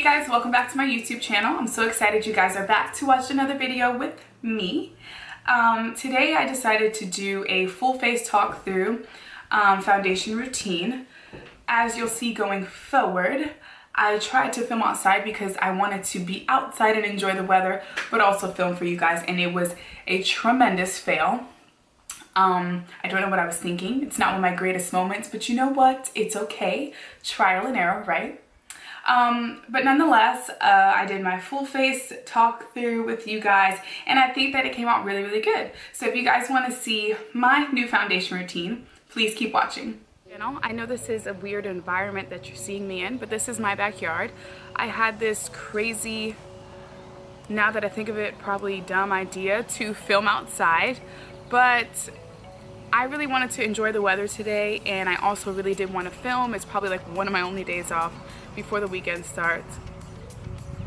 guys, welcome back to my YouTube channel. I'm so excited you guys are back to watch another video with me. Today I decided to do a full face talk through foundation routine. As you'll see going forward, I tried to film outside because I wanted to be outside and enjoy the weather, but also film for you guys, and it was a tremendous fail. I don't know what I was thinking. It's not one of my greatest moments, but you know what? It's okay. Trial and error, right? But nonetheless, I did my full face talk through with you guys, and I think that it came out really, really good. So if you guys want to see my new foundation routine, please keep watching. You know, I know this is a weird environment that you're seeing me in, but this is my backyard. I had this crazy, now that I think of it, probably dumb idea to film outside, but I really wanted to enjoy the weather today, and I also really did want to film. It's probably like one of my only days off before the weekend starts.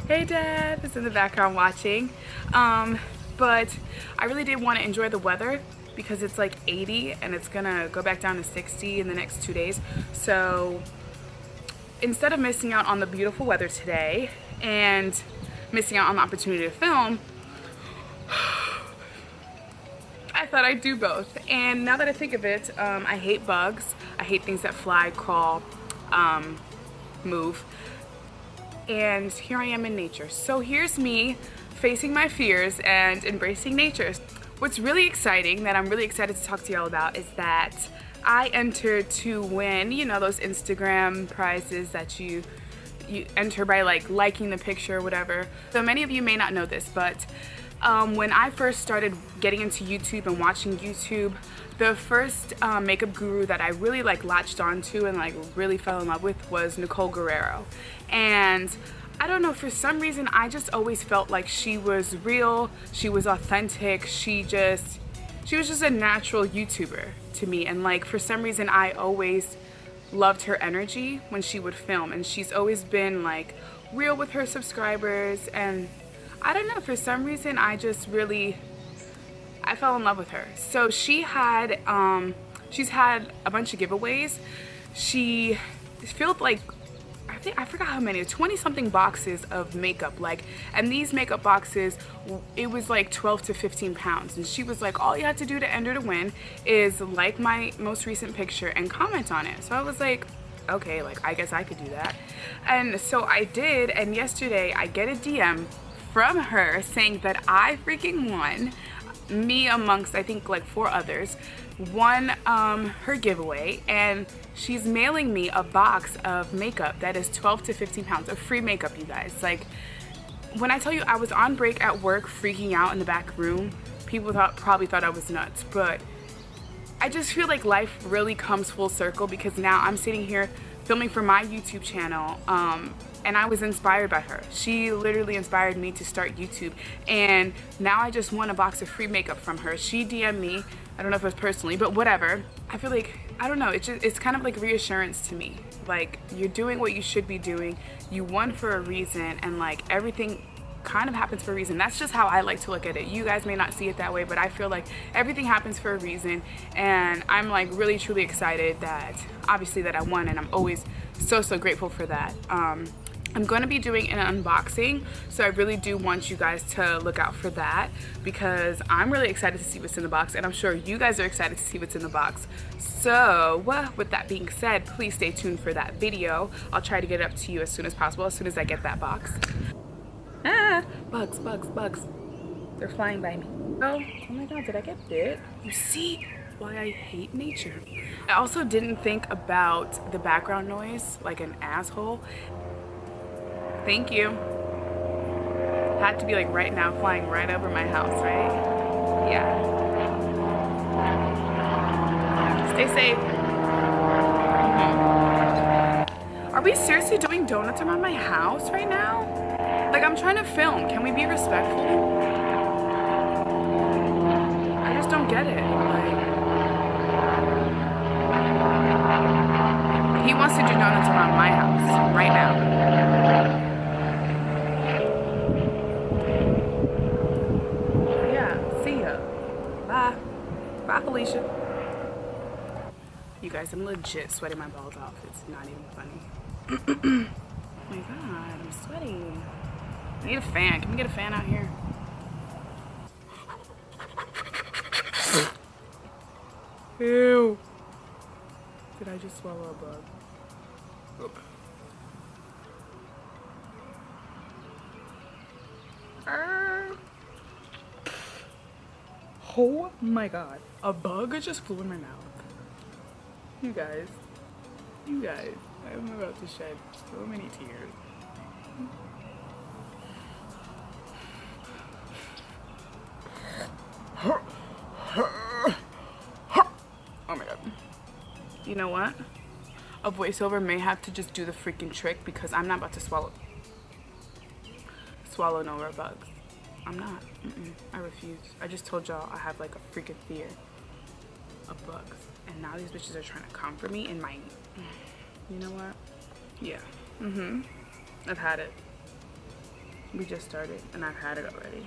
Hey Dad is in the background watching. But I really did want to enjoy the weather because it's like 80 and it's gonna go back down to 60 in the next 2 days. So instead of missing out on the beautiful weather today and missing out on the opportunity to film, I thought I'd do both. And now that I think of it, I hate bugs. I hate things that fly, crawl, move. And here I am in nature. So here's me facing my fears and embracing nature. What's really exciting, that I'm really excited to talk to y'all about, is that I entered to win, you know, those Instagram prizes that you enter by like liking the picture or whatever. So many of you may not know this, but when I first started getting into YouTube and watching YouTube, the first makeup guru that I really like latched onto and like really fell in love with was Nicole Guerrero. And I don't know, for some reason I just always felt like she was real, she was authentic, she was just a natural YouTuber to me. And like for some reason I always loved her energy when she would film, and she's always been like real with her subscribers. And I don't know, for some reason I fell in love with her. So she had she's had a bunch of giveaways. She filled like, I forgot how many, 20 something boxes of makeup, like, and these makeup boxes, it was like 12 to 15 pounds. And she was like, all you have to do to enter to win is like my most recent picture and comment on it. So I was like, okay, like I guess I could do that. And so I did, and yesterday I get a DM from her saying that I freaking won, me amongst I think like 4 others, won her giveaway, and she's mailing me a box of makeup that is 12 to 15 pounds of free makeup, you guys. Like, when I tell you I was on break at work freaking out in the back room, people probably thought I was nuts. But I just feel like life really comes full circle, because now I'm sitting here filming for my YouTube channel, and I was inspired by her. She literally inspired me to start YouTube, and now I just won a box of free makeup from her. She DM'd me, I don't know if it was personally, but whatever. I feel like, I don't know, it's kind of like reassurance to me. Like, you're doing what you should be doing, you won for a reason, and like everything kind of happens for a reason. That's just how I like to look at it. You guys may not see it that way, but I feel like everything happens for a reason, and I'm like really truly excited that obviously that I won, and I'm always so grateful for that. I'm going to be doing an unboxing, so I really do want you guys to look out for that, because I'm really excited to see what's in the box, and I'm sure you guys are excited to see what's in the box. So with that being said, please stay tuned for that video. I'll try to get it up to you as soon as possible, as soon as I get that box. Ah, bugs. They're flying by me. Oh my god, did I get bit? You see why I hate nature. I also didn't think about the background noise like an asshole. Thank you. Had to be like right now, flying right over my house, right? Yeah. Stay safe. Are we seriously doing donuts around my house right now? Like, I'm trying to film. Can we be respectful? I just don't get it. Like, he wants to do donuts around my house right now. Bye, Felicia. You guys, I'm legit sweating my balls off. It's not even funny. my god, I'm sweating. I need a fan. Can we get a fan out here? Ew. Did I just swallow a bug? Oop. Oh my god. A bug just flew in my mouth. You guys. I'm about to shed so many tears. Oh my god. You know what? A voiceover may have to just do the freaking trick because I'm not about to swallow no more bugs. I'm not. I refuse. I just told y'all I have like a freaking fear of bugs. And now these bitches are trying to come for me in my... You know what? Yeah. I've had it. We just started and I've had it already.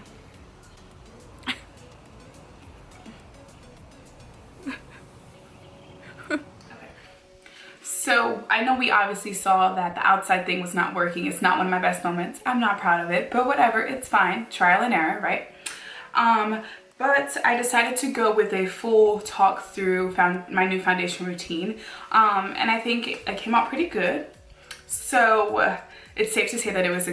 So I know we obviously saw that the outside thing was not working. It's not one of my best moments. I'm not proud of it, but whatever, it's fine. Trial and error, right? But I decided to go with a full talk through my new foundation routine. And I think it came out pretty good. So it's safe to say that it was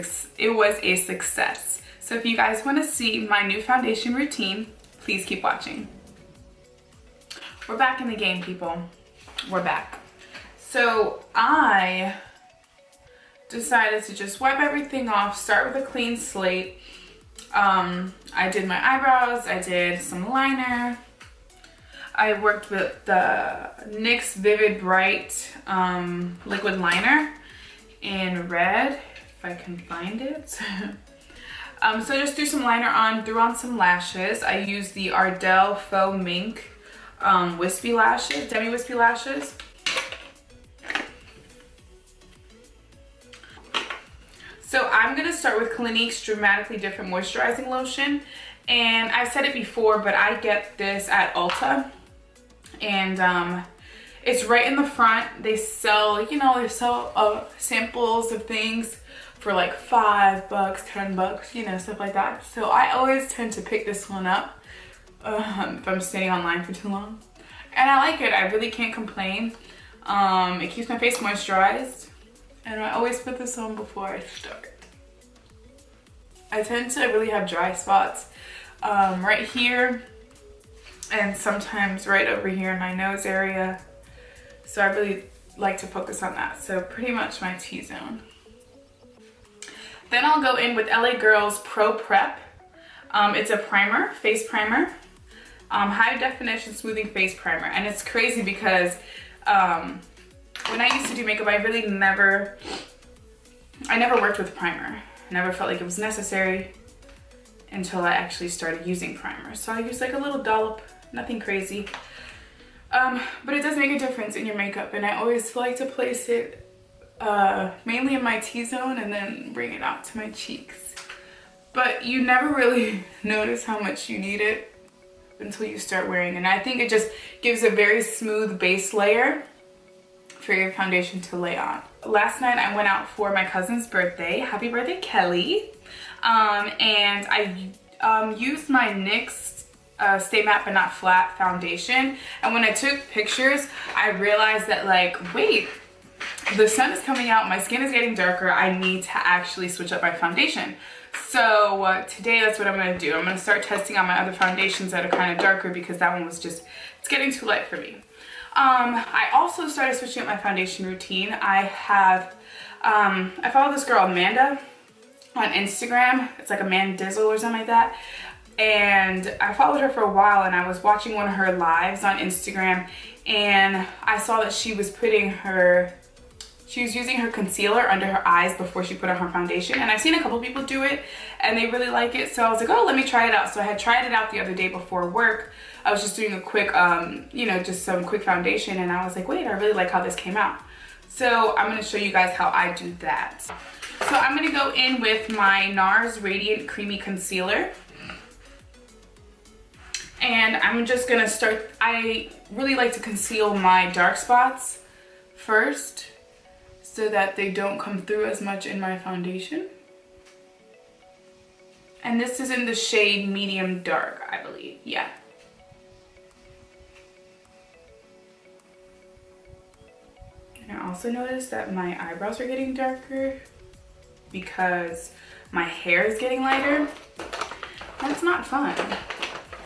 a success. So if you guys want to see my new foundation routine, please keep watching. We're back in the game, people. We're back. So I decided to just wipe everything off, start with a clean slate. I did my eyebrows, I did some liner. I worked with the NYX Vivid Bright liquid liner in red, if I can find it. So I just threw some liner on, threw on some lashes. I used the Ardell Faux Mink wispy lashes, demi wispy lashes. So I'm gonna start with Clinique's Dramatically Different Moisturizing Lotion. And I've said it before, but I get this at Ulta. And it's right in the front. They sell, samples of things for like $5, $10, stuff like that. So I always tend to pick this one up if I'm standing online for too long. And I like it, I really can't complain. It keeps my face moisturized. And I always put this on before I start. I tend to really have dry spots right here and sometimes right over here in my nose area. So I really like to focus on that. So pretty much my T-zone. Then I'll go in with LA Girl's Pro Prep. It's a primer, face primer. High definition smoothing face primer. And it's crazy because when I used to do makeup, I never worked with primer. I never felt like it was necessary until I actually started using primer. So I use like a little dollop, nothing crazy. But it does make a difference in your makeup, and I always like to place it mainly in my T-zone and then bring it out to my cheeks. But you never really notice how much you need it until you start wearing it. And I think it just gives a very smooth base layer for your foundation to lay on. Last night I went out for my cousin's birthday. Happy birthday, Kelly. And I used my NYX Stay Matte But Not Flat foundation. And when I took pictures, I realized that like, wait, the sun is coming out, my skin is getting darker, I need to actually switch up my foundation. So today that's what I'm gonna do. I'm gonna start testing out my other foundations that are kind of darker because that one was just, it's getting too light for me. I also started switching up my foundation routine. I follow this girl Amanda on Instagram. It's like Amandizzle or something like that. And I followed her for a while, and I was watching one of her lives on Instagram, and I saw that she was using her concealer under her eyes before she put on her foundation. And I've seen a couple people do it and they really like it. So I was like, oh, let me try it out. So I had tried it out the other day before work. I was just doing a quick, just some quick foundation, and I was like, wait, I really like how this came out. So I'm gonna show you guys how I do that. So I'm gonna go in with my NARS Radiant Creamy Concealer. And I'm just gonna start, I really like to conceal my dark spots first. so that they don't come through as much in my foundation. And this is in the shade medium dark, I believe. Yeah. And I also noticed that my eyebrows are getting darker because my hair is getting lighter. That's not fun.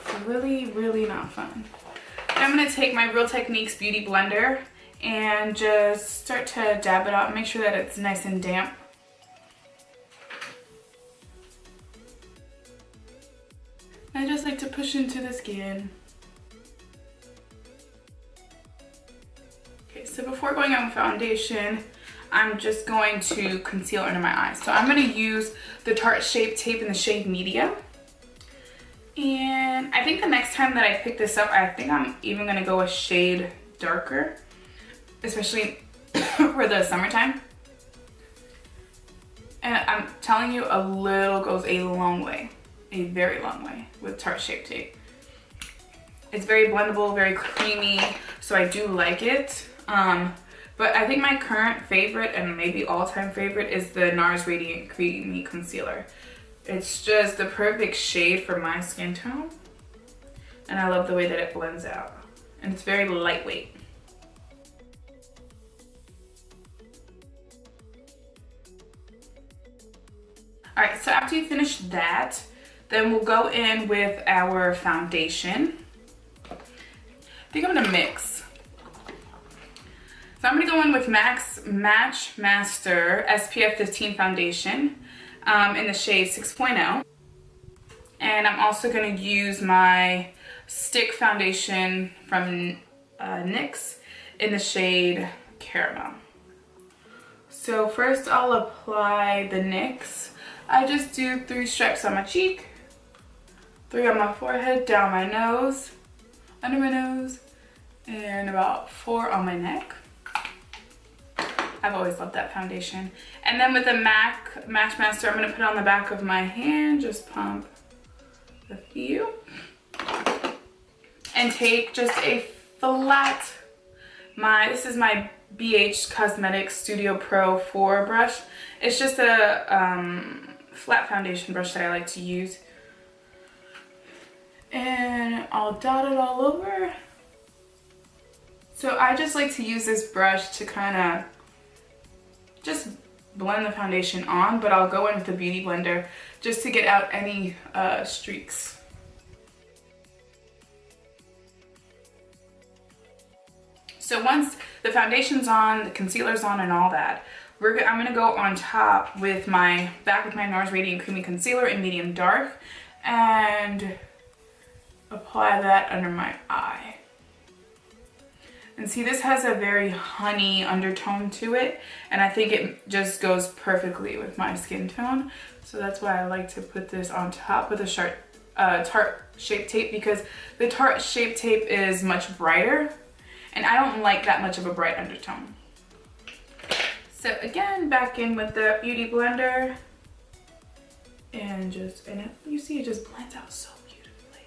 It's really, really not fun. I'm gonna take my Real Techniques Beauty Blender and just start to dab it out and make sure that it's nice and damp. I just like to push into the skin. Okay, so before going on foundation, I'm just going to conceal under my eyes. So I'm gonna use the Tarte Shape Tape in the shade Medium. And I think the next time that I pick this up, I think I'm even gonna go a shade darker, especially for the summertime. And I'm telling you, a little goes a long way, a very long way with Tarte Shape Tape. It's very blendable, very creamy, so I do like it. But I think my current favorite and maybe all-time favorite is the NARS Radiant Creamy Concealer. It's just the perfect shade for my skin tone. And I love the way that it blends out. And it's very lightweight. Alright, so after you finish that, then we'll go in with our foundation. I think I'm gonna mix. So I'm gonna go in with Match Master SPF 15 foundation in the shade 6.0. And I'm also gonna use my stick foundation from NYX in the shade Caramel. So first I'll apply the NYX. I just do 3 stripes on my cheek, 3 on my forehead, down my nose, under my nose, and about 4 on my neck. I've always loved that foundation. And then with the Match Master, I'm gonna put it on the back of my hand, just pump a few. And take just a flat, this is my Nyx Cosmetics Studio Pro 4 brush. It's just a flat foundation brush that I like to use. And I'll dot it all over. So I just like to use this brush to kind of just blend the foundation on, but I'll go in with the Beauty Blender just to get out any streaks. So once the foundation's on, the concealer's on and all that, I'm gonna go on top with my NARS Radiant Creamy Concealer in medium dark and apply that under my eye. And see, this has a very honey undertone to it, and I think it just goes perfectly with my skin tone. So that's why I like to put this on top with the Tarte Shape Tape, because the Tarte Shape Tape is much brighter, and I don't like that much of a bright undertone. So again, back in with the Beauty Blender, and you see it just blends out so beautifully.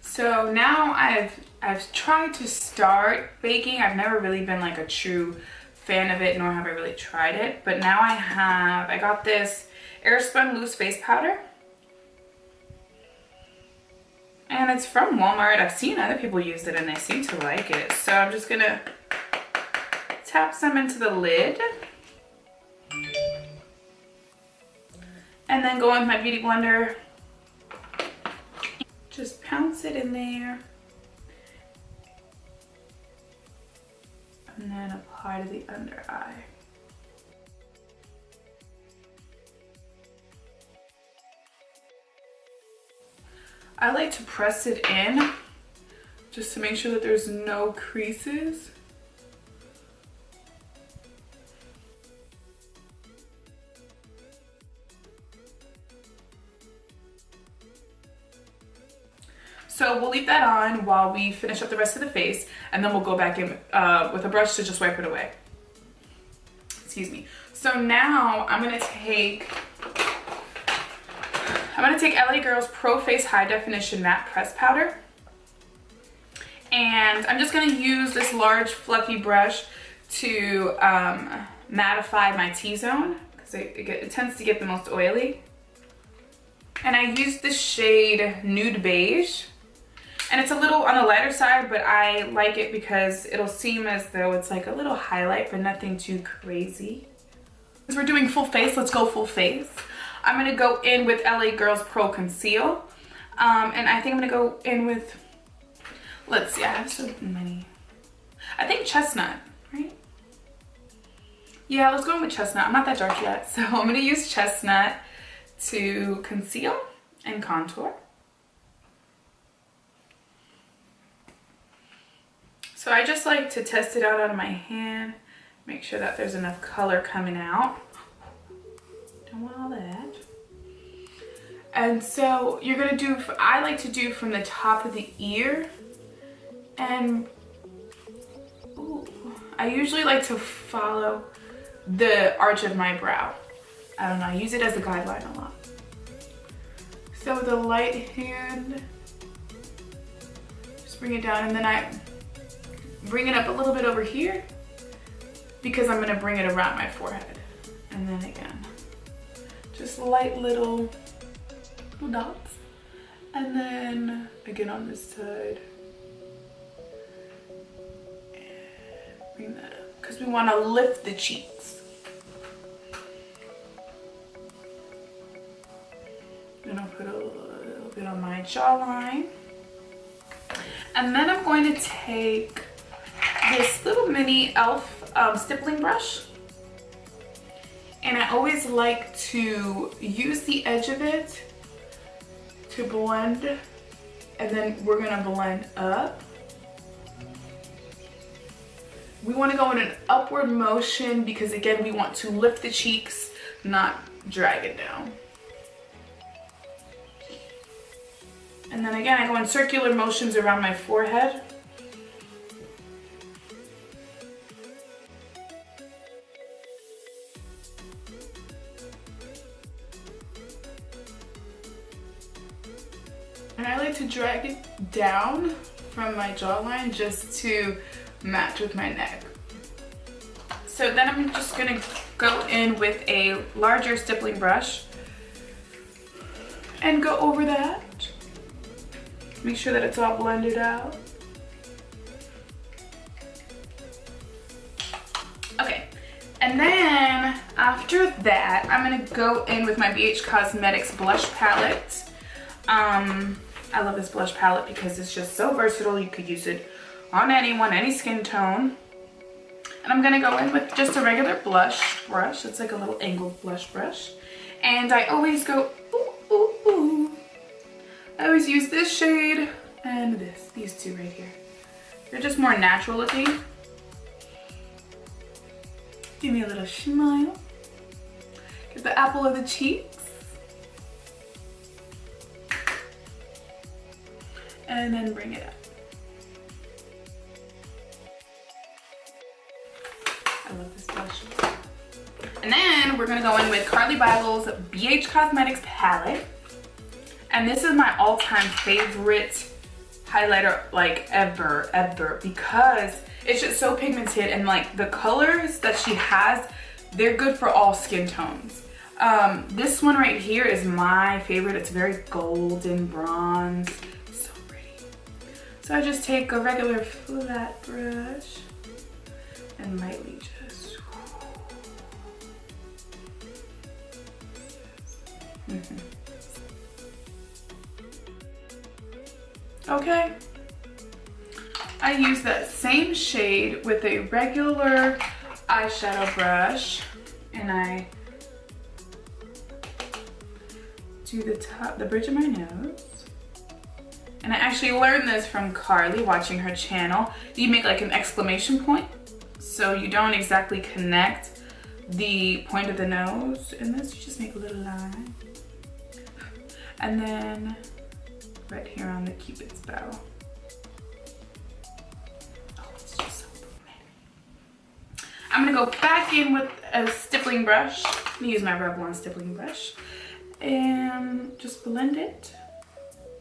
So now I've tried to start baking. I've never really been like a true fan of it, nor have I really tried it. But now I got this Airspun loose face powder. And it's from Walmart. I've seen other people use it and they seem to like it. So I'm just gonna tap some into the lid. And then go in with my Beauty Blender. Just pounce it in there. And then apply to the under eye. I like to press it in just to make sure that there's no creases. So we'll leave that on while we finish up the rest of the face, and then we'll go back in with a brush to just wipe it away. Excuse me. So now I'm gonna I'm gonna take LA Girl's Pro Face High Definition Matte Press Powder. And I'm just gonna use this large fluffy brush to mattify my T-zone, because it tends to get the most oily. And I used the shade Nude Beige. And it's a little on the lighter side, but I like it because it'll seem as though it's like a little highlight, but nothing too crazy. Since we're doing full face, let's go full face. I'm gonna go in with LA Girl's Pro Conceal. And I think I'm gonna go in with, let's see, I have so many. I think Chestnut, right? Yeah, let's go in with Chestnut. I'm not that dark yet, so I'm gonna use Chestnut to conceal and contour. So I just like to test it out on my hand, make sure that there's enough color coming out. Don't want all that. And so you're gonna do, I like to do from the top of the ear, and ooh, I usually like to follow the arch of my brow. I don't know, I use it as a guideline a lot. So with a light hand, just bring it down, and then I bring it up a little bit over here because I'm gonna bring it around my forehead. And then again, just light little dots. And then again on this side. And bring that up because we wanna lift the cheeks. I'm gonna put a little bit on my jawline. And then I'm going to take this little mini e.l.f. Stippling brush, and I always like to use the edge of it to blend, and then we're gonna blend up. We want to go in an upward motion because again we want to lift the cheeks, not drag it down. And then again I go in circular motions around my forehead. And I like to drag it down from my jawline just to match with my neck. So then I'm just gonna go in with a larger stippling brush and go over that. Make sure that it's all blended out. Okay, and then after that, I'm gonna go in with my Nyx Cosmetics blush palette. I love this blush palette because it's just so versatile. You could use it on anyone, any skin tone. And I'm gonna go in with just a regular blush brush. It's like a little angled blush brush. And I always go, ooh, ooh, ooh. I always use this shade and these two right here. They're just more natural looking. Give me a little smile. Get the apple of the cheeks. And then bring it up. I love this blush. And then we're gonna go in with Carly Bybel's BH Cosmetics palette. And this is my all-time favorite highlighter like ever, because it's just so pigmented, and like the colors that she has, they're good for all skin tones. This one right here is my favorite. It's very golden bronze. So I just take a regular flat brush and lightly just. Okay. I use that same shade with a regular eyeshadow brush, and I do the bridge of my nose. And I actually learned this from Carly, watching her channel. You make like an exclamation point, so you don't exactly connect the point of the nose in this. You just make a little line. And then right here on the Cupid's bow. Oh, it's just so pretty. I'm gonna go back in with a stippling brush. I'm gonna use my Revlon stippling brush. and just blend it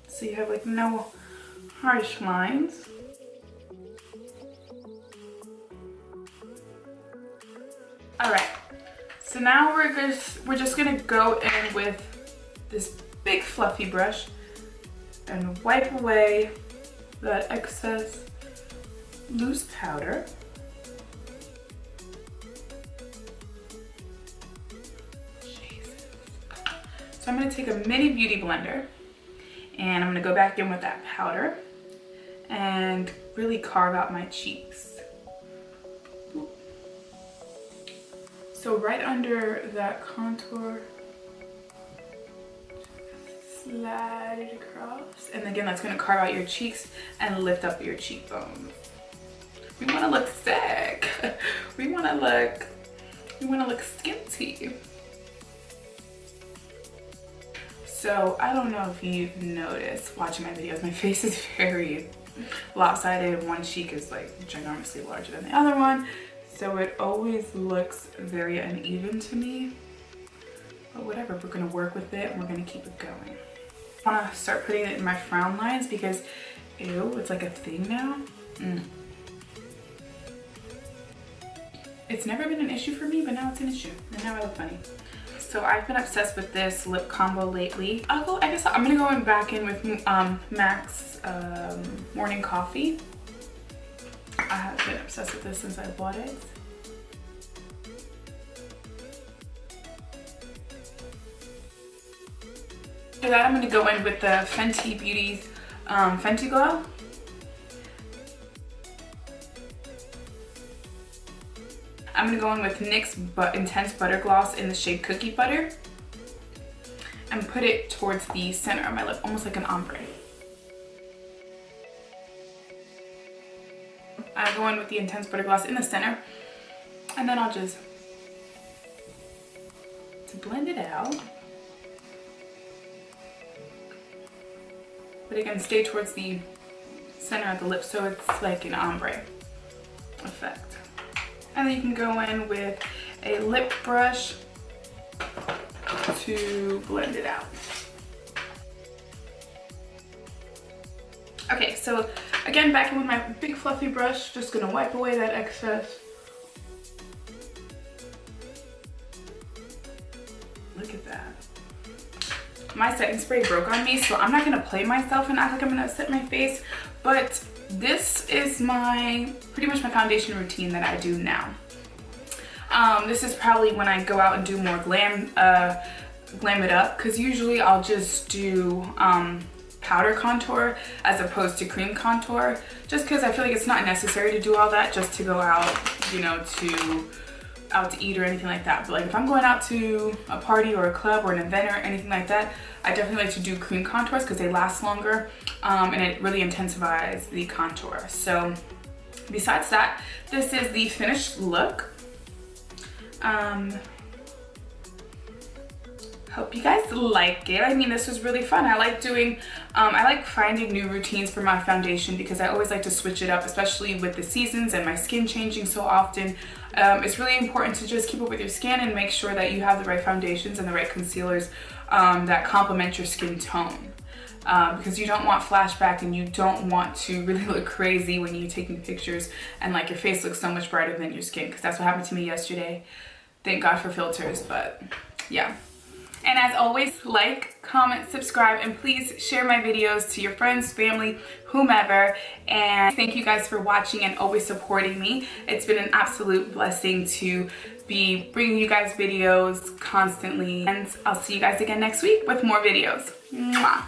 so you have like no harsh lines. All right, so now we're just gonna go in with this big fluffy brush and wipe away that excess loose powder. Jesus. So I'm gonna take a mini beauty blender and I'm gonna go back in with that powder and really carve out my cheeks. So right under that contour, slide it across. And again, that's gonna carve out your cheeks and lift up your cheekbones. We wanna look sick. We wanna look skinty. So I don't know if you've noticed watching my videos, my face is very lopsided. One cheek is like ginormously larger than the other one. So it always looks very uneven to me, but whatever, we're gonna work with it and we're gonna keep it going. I wanna start putting it in my frown lines because, ew, it's like a thing now. It's never been an issue for me, but now it's an issue, and now I look funny. So I've been obsessed with this lip combo lately. I'm gonna go back in with MAC's Morning Coffee. I have been obsessed with this since I bought it. After that, I'm going to go in with the Fenty Beauty's Fenty Glow. I'm going to go in with NYX Intense Butter Gloss in the shade Cookie Butter and put it towards the center of my lip, almost like an ombre. I go in with the Intense Butter Gloss in the center, and then I'll just blend it out. But again, stay towards the center of the lip so it's like an ombre effect. And then you can go in with a lip brush to blend it out. Okay, so again, back in with my big fluffy brush, just gonna wipe away that excess. Look at that. My setting spray broke on me, so I'm not gonna play myself and act like I'm gonna set my face, but this is pretty much my foundation routine that I do now. This is probably when I go out and do more glam it up, because usually I'll just do powder contour as opposed to cream contour, just because I feel like it's not necessary to do all that just to go out, you know, out to eat or anything like that. But like if I'm going out to a party or a club or an event or anything like that, I definitely like to do cream contours because they last longer and it really intensifies the contour. So besides that, this is the finished look. Hope you guys like it. I mean, this was really fun. I like doing, I like finding new routines for my foundation because I always like to switch it up, especially with the seasons and my skin changing so often. It's really important to just keep up with your skin and make sure that you have the right foundations and the right concealers that complement your skin tone. Because you don't want flashback and you don't want to really look crazy when you're taking pictures and like your face looks so much brighter than your skin, because that's what happened to me yesterday. Thank God for filters, but yeah. And as always, like, comment, subscribe, and please share my videos to your friends, family, whomever. And thank you guys for watching and always supporting me. It's been an absolute blessing to be bringing you guys videos constantly. And I'll see you guys again next week with more videos. Mwah.